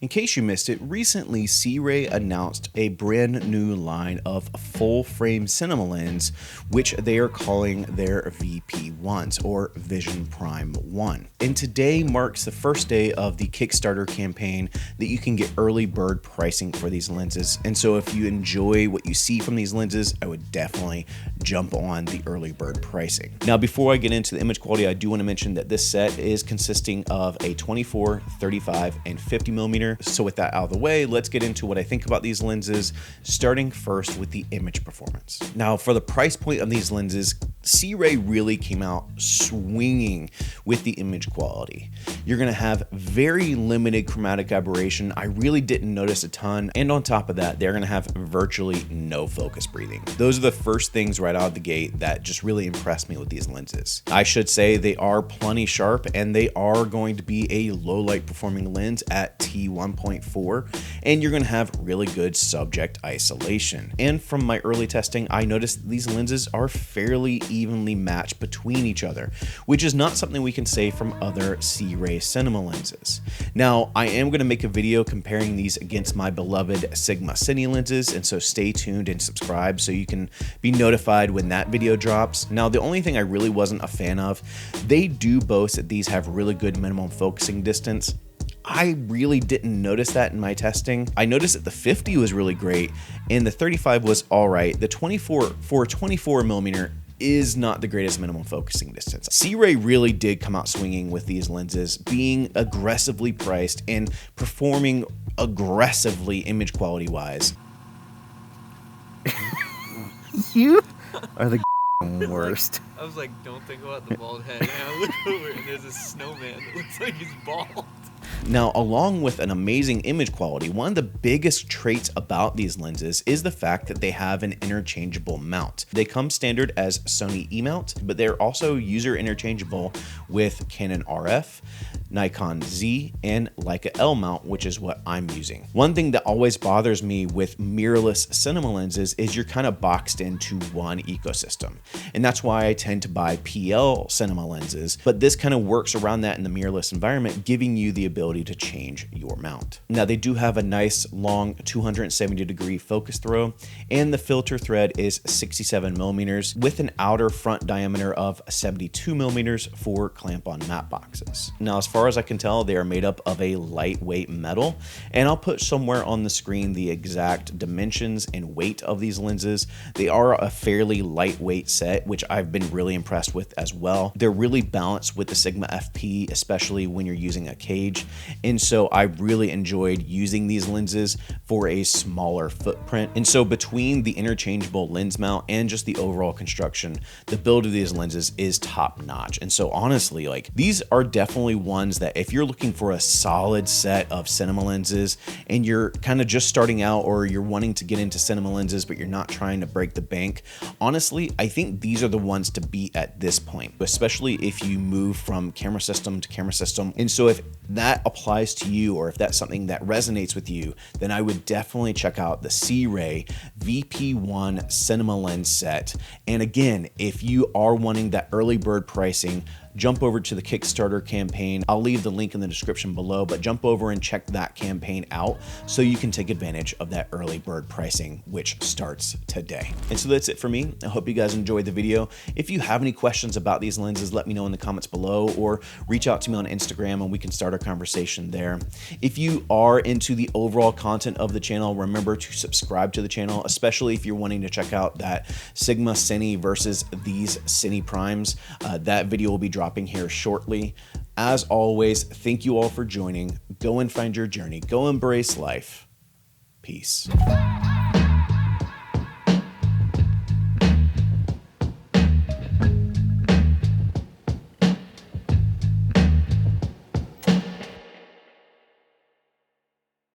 In case you missed it, recently Sirui announced a brand new line of full frame cinema lens, which they are calling their VP-1s or Vision Prime 1. And today marks the first day of the Kickstarter campaign that you can get early bird pricing for these lenses. And so if you enjoy what you see from these lenses, I would definitely jump on the early bird pricing. Now, before I get into the image quality, I do want to mention that this set is consisting of a 24, 35, and 50 millimeter. So with that out of the way, let's get into what I think about these lenses, starting first with the image performance. Now, for the price point of these lenses, Sirui really came out swinging with the image quality. You're gonna have very limited chromatic aberration. I really didn't notice a ton. And on top of that, they're gonna have virtually no focus breathing. Those are the first things right out of the gate that just really impressed me with these lenses. I should say they are plenty sharp, and they are going to be a low light performing lens at t1.4, and you're gonna have really good subject isolation. And from my early testing, I noticed that these lenses are fairly evenly matched between each other, which is not something we can say from other Sirui cinema lenses. Now, I am going to make a video comparing these against my beloved Sigma cine lenses, and so stay tuned and subscribe so you can be notified when that video drops. Now, the only thing I really wasn't a fan of, they do boast that these have really good minimum focusing distance. I really didn't notice that in my testing. I noticed that the 50 was really great and the 35 was all right. The 24 millimeter is not the greatest minimum focusing distance. Sirui really did come out swinging with these lenses, being aggressively priced and performing aggressively image quality wise. You are the worst. I was like, don't think about the bald head. And I look over and there's a snowman that looks like he's bald. Now, along with an amazing image quality, one of the biggest traits about these lenses is the fact that they have an interchangeable mount. They come standard as Sony E-mount, but they're also user interchangeable with Canon RF, Nikon Z, and Leica L mount, which is what I'm using. One thing that always bothers me with mirrorless cinema lenses is you're kind of boxed into one ecosystem. And that's why I tend to buy PL cinema lenses, but this kind of works around that in the mirrorless environment, giving you the ability to change your mount. Now, they do have a nice long 270-degree focus throw, and the filter thread is 67 millimeters with an outer front diameter of 72 millimeters for clamp-on matte boxes. Now, as far as I can tell, they are made up of a lightweight metal, and I'll put somewhere on the screen the exact dimensions and weight of these lenses. They are a fairly lightweight set, which I've been really impressed with as well. They're really balanced with the Sigma FP, especially when you're using a cage. And so I really enjoyed using these lenses for a smaller footprint. And so between the interchangeable lens mount and just the overall construction, the build of these lenses is top notch. And so honestly, like, these are definitely ones that if you're looking for a solid set of cinema lenses and you're kind of just starting out, or you're wanting to get into cinema lenses but you're not trying to break the bank, honestly, I think these are the ones to beat at this point, especially if you move from camera system to camera system. And so if that applies to you, or if that's something that resonates with you, then I would definitely check out the Sirui VP-1 cinema lens set. And again, if you are wanting that early bird pricing, jump over to the Kickstarter campaign. I'll leave the link in the description below, but jump over and check that campaign out so you can take advantage of that early bird pricing, which starts today. And so that's it for me. I hope you guys enjoyed the video. If you have any questions about these lenses, let me know in the comments below, or reach out to me on Instagram and we can start a conversation there. If you are into the overall content of the channel, remember to subscribe to the channel, especially if you're wanting to check out that Sigma Cine versus these Cine Primes. That video will be dropping here shortly. As always, thank you all for joining. Go and find your journey. Go embrace life. Peace.